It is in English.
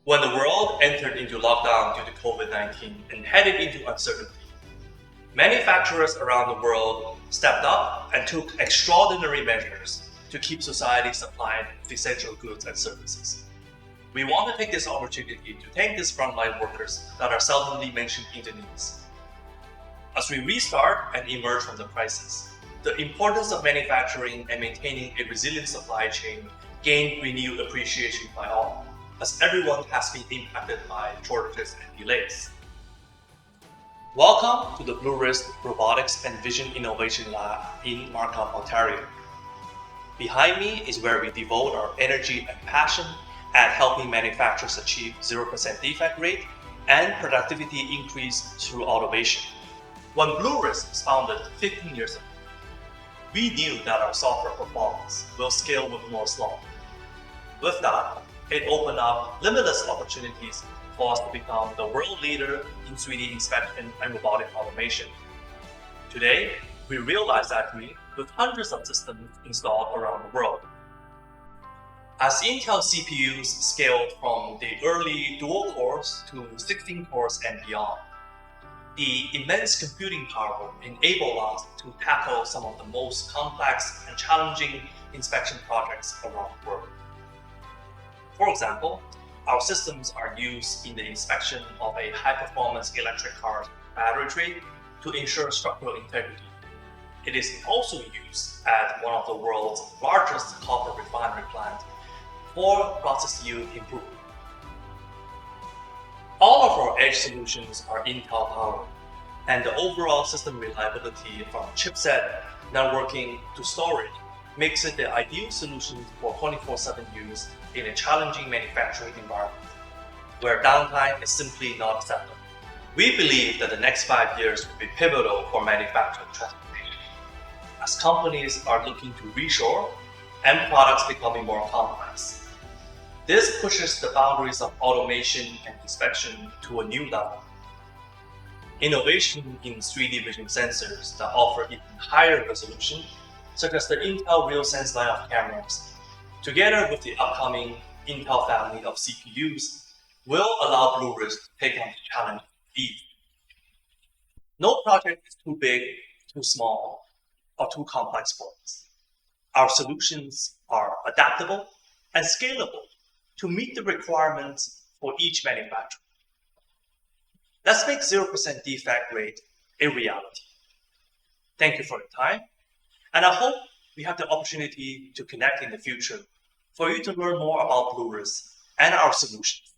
When the world entered into lockdown due to COVID-19 and headed into uncertainty, manufacturers around the world stepped up and took extraordinary measures to keep society supplied with essential goods and services. We want to take this opportunity to thank these frontline workers that are seldomly mentioned in the news. As we restart and emerge from the crisis, the importance of manufacturing and maintaining a resilient supply chain gained renewed appreciation by all, as everyone has been impacted by shortages and delays. Welcome to the Bluewrist Robotics and Vision Innovation Lab in Markham, Ontario. Behind me is where we devote our energy and passion at helping manufacturers achieve 0% defect rate and productivity increase through automation. When Bluewrist was founded 15 years ago, we knew that our software performance will scale with Moore's Law. With that, it opened up limitless opportunities for us to become the world leader in 3D inspection and robotic automation. Today, we realize that with hundreds of systems installed around the world. As Intel CPUs scaled from the early dual cores to 16 cores and beyond, the immense computing power enabled us to tackle some of the most complex and challenging inspection projects around the world. For example, our systems are used in the inspection of a high-performance electric car battery tray to ensure structural integrity. It is also used at one of the world's largest copper refinery plants for process yield improvement. All of our edge solutions are Intel powered, and the overall system reliability from chipset, networking to storage makes it the ideal solution for 24/7 use in a challenging manufacturing environment, where downtime is simply not acceptable. We believe that the next 5 years will be pivotal for manufacturing transformation, as companies are looking to reshore and products becoming more complex. This pushes the boundaries of automation and inspection to a new level. Innovation in 3D vision sensors that offer even higher resolution, such as the Intel RealSense line of cameras, together with the upcoming Intel family of CPUs, will allow Bluewrist to take on the challenge easily. No project is too big, too small, or too complex for us. Our solutions are adaptable and scalable to meet the requirements for each manufacturer. Let's make 0% defect rate a reality. Thank you for your time, and I hope we have the opportunity to connect in the future for you to learn more about Bluewrist and our solutions.